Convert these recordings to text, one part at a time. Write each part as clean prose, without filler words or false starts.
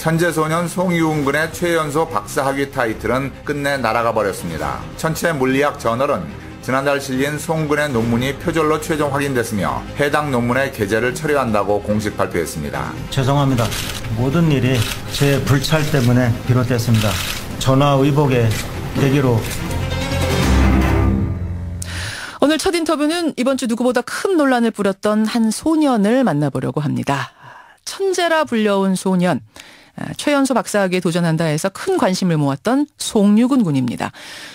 천재소년 송유훈 군의 최연소 박사학위 타이틀은 끝내 날아가 버렸습니다. 천체 물리학 저널은 지난달 실린 송 군의 논문이 표절로 최종 확인됐으며 해당 논문의 게재를 철회한다고 공식 발표했습니다. 죄송합니다. 모든 일이 제 불찰 때문에 비롯됐습니다. 전화 의복의 계기로. 오늘 첫 인터뷰는 이번 주 누구보다 큰 논란을 부렸던 한 소년을 만나보려고 합니다. 천재라 불려온 소년. 최연소 박사학위에 도전한다 해서 큰 관심을 모았던 송유근 군입니다.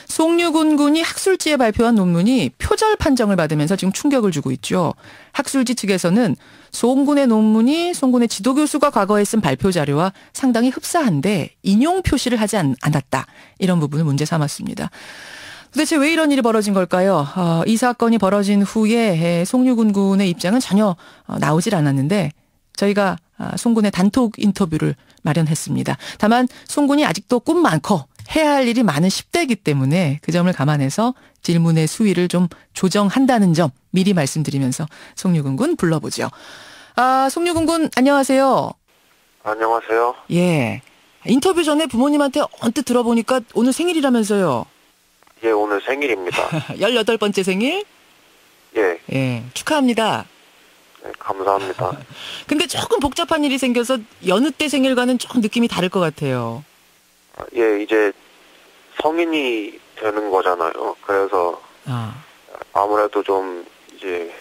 송유근 군이 학술지에 발표한 논문이 표절 판정을 받으면서 지금 충격을 주고 있죠. 학술지 측에서는 송 군의 논문이 송 군의 지도교수가 과거에 쓴 발표 자료와 상당히 흡사한데 인용 표시를 하지 않았다. 이런 부분을 문제 삼았습니다. 도대체 왜 이런 일이 벌어진 걸까요? 이 사건이 벌어진 후에 송유근 군의 입장은 전혀 나오질 않았는데 저희가 송 군의 단톡 인터뷰를 마련했습니다. 다만 송 군이 아직도 꿈 많고 해야 할 일이 많은 10대이기 때문에 그 점을 감안해서 질문의 수위를 좀 조정한다는 점 미리 말씀드리면서 송유근 군 불러보죠. 송유근 군 안녕하세요. 안녕하세요. 예. 인터뷰 전에 부모님한테 언뜻 들어보니까 오늘 생일이라면서요. 예, 오늘 생일입니다. 18번째 생일? 예. 예. 축하합니다. 네, 감사합니다. 근데 조금 복잡한 일이 생겨서 여느 때 생일과는 조금 느낌이 다를 것 같아요. 예, 이제 성인이 되는 거잖아요. 그래서 아무래도 좀 이제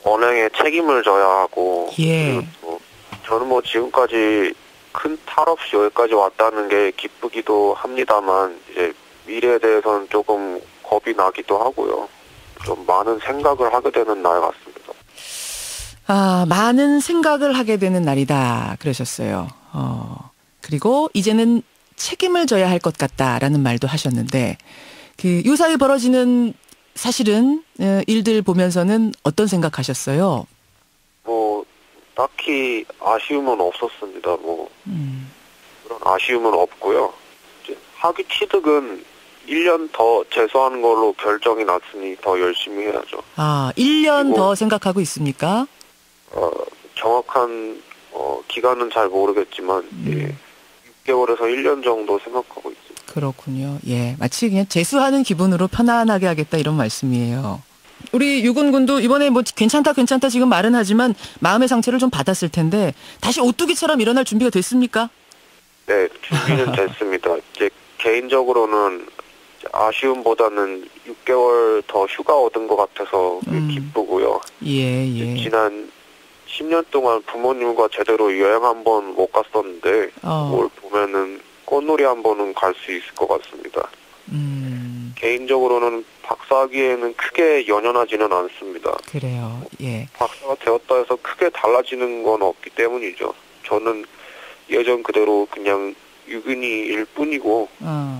언행에 책임을 져야 하고. 예. 저는 뭐 지금까지 큰 탈 없이 여기까지 왔다는 게 기쁘기도 합니다만 이제 미래에 대해서는 조금 겁이 나기도 하고요. 좀 많은 생각을 하게 되는 날 같습니다. 많은 생각을 하게 되는 날이다. 그러셨어요. 그리고 이제는 책임을 져야 할 것 같다라는 말도 하셨는데, 그 유사히 벌어지는 사실은 일들 보면서는 어떤 생각하셨어요? 뭐 딱히 아쉬움은 없었습니다. 뭐 그런 아쉬움은 없고요. 이제 학위 취득은 1년 더 재수하는 걸로 결정이 났으니 더 열심히 해야죠. 1년 더 생각하고 있습니까? 정확한 기간은 잘 모르겠지만 예, 6개월에서 1년 정도 생각하고 있습니다. 그렇군요. 예, 마치 그냥 재수하는 기분으로 편안하게 하겠다 이런 말씀이에요. 우리 유근 군도 이번에 뭐 괜찮다 지금 말은 하지만 마음의 상처를 좀 받았을 텐데 다시 오뚜기처럼 일어날 준비가 됐습니까? 네, 준비는 됐습니다. 이제 개인적으로는 아쉬움보다는 6개월 더 휴가 얻은 것 같아서 기쁘고요. 예. 지난 10년 동안 부모님과 제대로 여행 한번 못 갔었는데 올 보면은 꽃놀이 한 번은 갈 수 있을 것 같습니다. 개인적으로는 박사학위에는 크게 연연하지는 않습니다. 그래요. 예. 박사가 되었다 해서 크게 달라지는 건 없기 때문이죠. 저는 예전 그대로 그냥 유근이일 뿐이고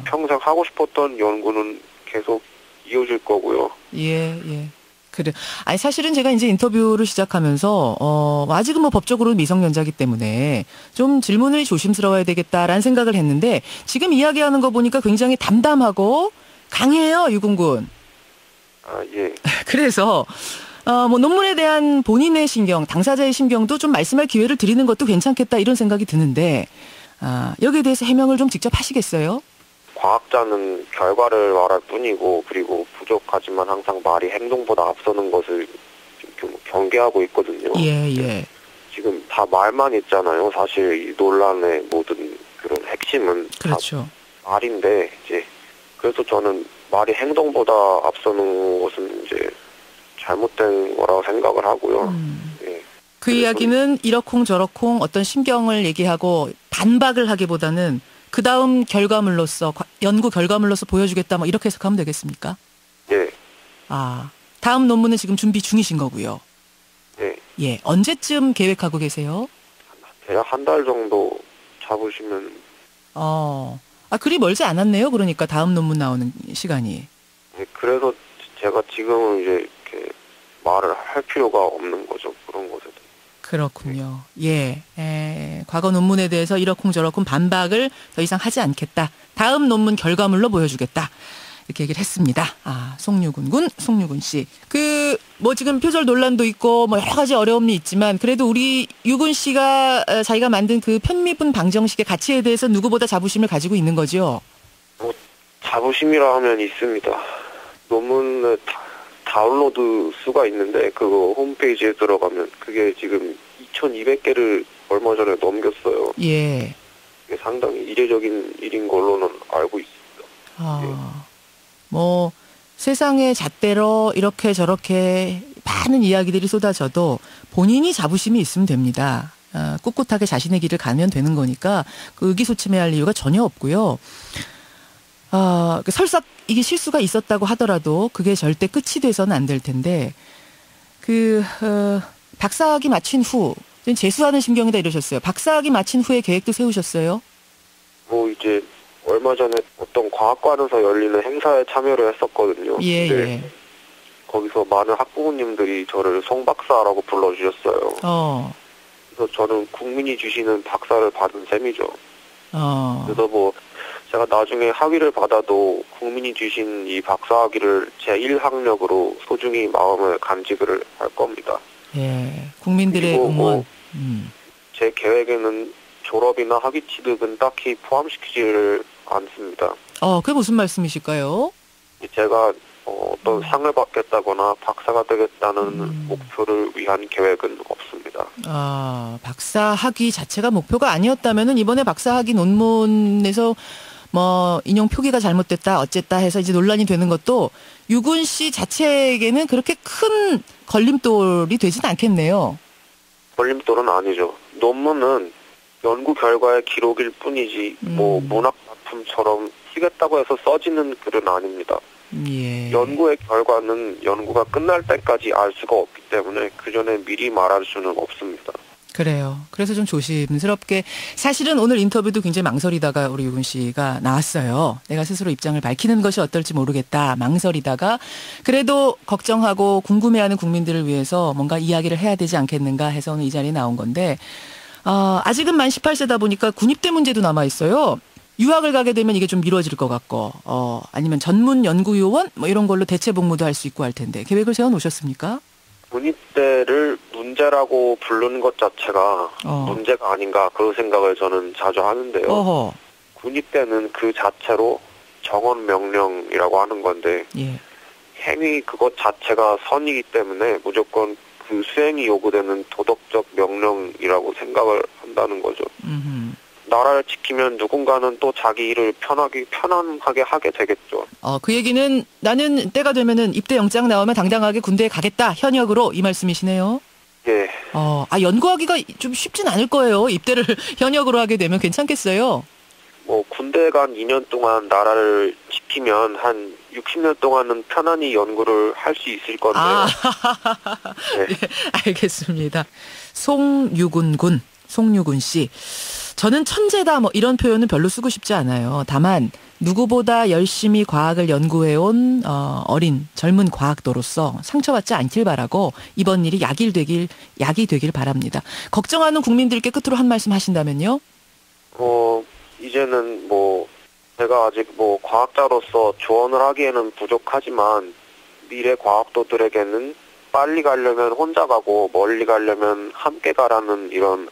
평생 하고 싶었던 연구는 계속 이어질 거고요. 예. 그래. 아니 사실은 제가 이제 인터뷰를 시작하면서 아직은 뭐 법적으로는 미성년자이기 때문에 좀 질문을 조심스러워야 되겠다라는 생각을 했는데 지금 이야기하는 거 보니까 굉장히 담담하고 강해요, 유근 군. 예. 그래서 뭐 논문에 대한 본인의 신경, 당사자의 신경도 좀 말씀할 기회를 드리는 것도 괜찮겠다 이런 생각이 드는데 여기에 대해서 해명을 좀 직접 하시겠어요? 과학자는 결과를 말할 뿐이고 그리고 부족하지만 항상 말이 행동보다 앞서는 것을 좀 경계하고 있거든요. 예. 지금 다 말만 있잖아요. 사실 이 논란의 모든 그런 핵심은 그렇죠. 다 말인데 이제 그래서 저는 말이 행동보다 앞서는 것은 이제 잘못된 거라고 생각을 하고요. 예. 그 이야기는 이러쿵저러쿵 어떤 심경을 얘기하고 반박을 하기보다는 그 다음 결과물로서 연구 결과물로서 보여주겠다 뭐 이렇게 해석하면 되겠습니까? 예. 다음 논문은 지금 준비 중이신 거고요. 예. 예. 언제쯤 계획하고 계세요? 대략 한 달 정도 잡으시면. 그리 멀지 않았네요. 그러니까 다음 논문 나오는 시간이. 예, 그래서 제가 지금은 이제 이렇게 말을 할 필요가 없는 거죠. 그런 것에 대해서. 그렇군요. 예. 과거 논문에 대해서 이러쿵저러쿵 반박을 더 이상 하지 않겠다. 다음 논문 결과물로 보여주겠다. 이렇게 얘기를 했습니다. 송유군 군, 송유군 씨. 지금 표절 논란도 있고 여러 가지 어려움이 있지만 그래도 우리 유군 씨가 자기가 만든 그 편미분 방정식의 가치에 대해서 누구보다 자부심을 가지고 있는 거죠? 자부심이라 하면 있습니다. 논문을 다운로드 수가 있는데 그거 홈페이지에 들어가면 그게 지금 2,200개를 얼마 전에 넘겼어요. 예. 이게 상당히 이례적인 일인 걸로는 알고 있습니다. 세상의 잣대로 이렇게 저렇게 많은 이야기들이 쏟아져도 본인이 자부심이 있으면 됩니다. 꿋꿋하게 자신의 길을 가면 되는 거니까 의기소침해할 이유가 전혀 없고요. 설사 이게 실수가 있었다고 하더라도 그게 절대 끝이 돼서는 안 될 텐데 박사학위 마친 후 재수하는 심경이다 이러셨어요. 박사학위 마친 후에 계획도 세우셨어요? 이제 얼마 전에 어떤 과학관에서 열리는 행사에 참여를 했었거든요. 예. 거기서 많은 학부모님들이 저를 송 박사라고 불러주셨어요. 그래서 저는 국민이 주시는 박사를 받은 셈이죠. 그래서 제가 나중에 학위를 받아도 국민이 주신 이 박사학위를 제1학력으로 소중히 마음을 간직을 할 겁니다. 예, 국민들의 응원. 제 계획에는 졸업이나 학위 취득은 딱히 포함시키지를 않습니다. 그게 무슨 말씀이실까요? 제가 어떤 상을 받겠다거나 박사가 되겠다는 목표를 위한 계획은 없습니다. 박사 학위 자체가 목표가 아니었다면은 이번에 박사 학위 논문에서 인용 표기가 잘못됐다 어쨌다 해서 이제 논란이 되는 것도 유군 씨 자체에게는 그렇게 큰 걸림돌이 되진 않겠네요. 걸림돌은 아니죠. 논문은 연구 결과의 기록일 뿐이지 문학 작품처럼 쓰겠다고 해서 써지는 글은 아닙니다. 예. 연구의 결과는 연구가 끝날 때까지 알 수가 없기 때문에 그 전에 미리 말할 수는 없습니다. 그래요. 그래서 좀 조심스럽게 사실은 오늘 인터뷰도 굉장히 망설이다가 우리 유군 씨가 나왔어요. 내가 스스로 입장을 밝히는 것이 어떨지 모르겠다. 망설이다가 그래도 걱정하고 궁금해하는 국민들을 위해서 뭔가 이야기를 해야 되지 않겠는가 해서 오늘 이 자리에 나온 건데 아직은 만 18세다 보니까 군입대 문제도 남아있어요. 유학을 가게 되면 이게 좀 미뤄질 것 같고 아니면 전문 연구요원 이런 걸로 대체 복무도 할 수 있고 할 텐데 계획을 세워놓으셨습니까? 군입대를 문제라고 부르는 것 자체가 문제가 아닌가 그런 생각을 저는 자주 하는데요. 군입대는 그 자체로 정원 명령이라고 하는 건데 행위 그것 자체가 선이기 때문에 무조건 그 수행이 요구되는 도덕적 명령이라고 생각을 한다는 거죠. 나라를 지키면 누군가는 또 자기 일을 편안하게 하게 되겠죠. 그 얘기는 나는 때가 되면은 입대 영장 나오면 당당하게 군대에 가겠다. 현역으로 이 말씀이시네요. 예. 연구하기가 좀 쉽진 않을 거예요. 입대를 현역으로 하게 되면 괜찮겠어요? 군대에 간 2년 동안 나라를 지키면 한 60년 동안은 편안히 연구를 할 수 있을 건데요. 네. 네, 알겠습니다. 송유군 군, 송유군 씨. 저는 천재다 이런 표현은 별로 쓰고 싶지 않아요. 다만 누구보다 열심히 과학을 연구해온 어린 젊은 과학도로서 상처받지 않길 바라고 이번 일이 약이 되길 바랍니다. 걱정하는 국민들께 끝으로 한 말씀 하신다면요? 이제는 제가 아직 과학자로서 조언을 하기에는 부족하지만 미래 과학도들에게는 빨리 가려면 혼자 가고 멀리 가려면 함께 가라는 이런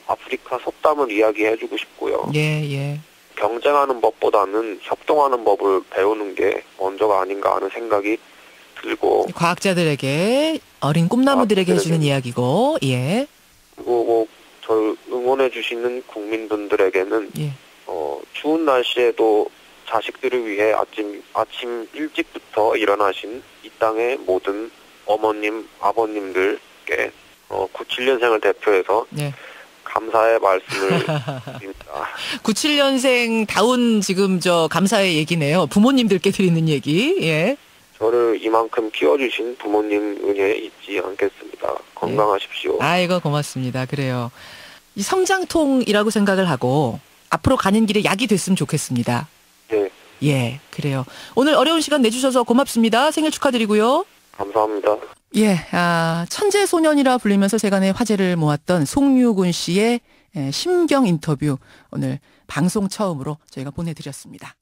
아프리카 속담을 이야기해주고 싶고요. 예. 경쟁하는 법보다는 협동하는 법을 배우는 게 먼저가 아닌가 하는 생각이 들고 과학자들에게 어린 꿈나무들에게 해주는 이야기고 예. 그리고 저를 응원해 주시는 국민분들에게는 추운 날씨에도 자식들을 위해 아침 일찍부터 일어나신 이 땅의 모든 어머님, 아버님들께 97년생을 대표해서 감사의 말씀을 드립니다. 97년생 다운 지금 감사의 얘기네요. 부모님들께 드리는 얘기. 예. 저를 이만큼 키워주신 부모님 은혜 잊지 않겠습니다. 건강하십시오. 아이고 고맙습니다. 그래요. 이 성장통이라고 생각을 하고 앞으로 가는 길에 약이 됐으면 좋겠습니다. 네. 예, 그래요. 오늘 어려운 시간 내주셔서 고맙습니다. 생일 축하드리고요. 감사합니다. 예, 천재 소년이라 불리면서 세간의 화제를 모았던 송유군 씨의 심경 인터뷰 오늘 방송 처음으로 저희가 보내드렸습니다.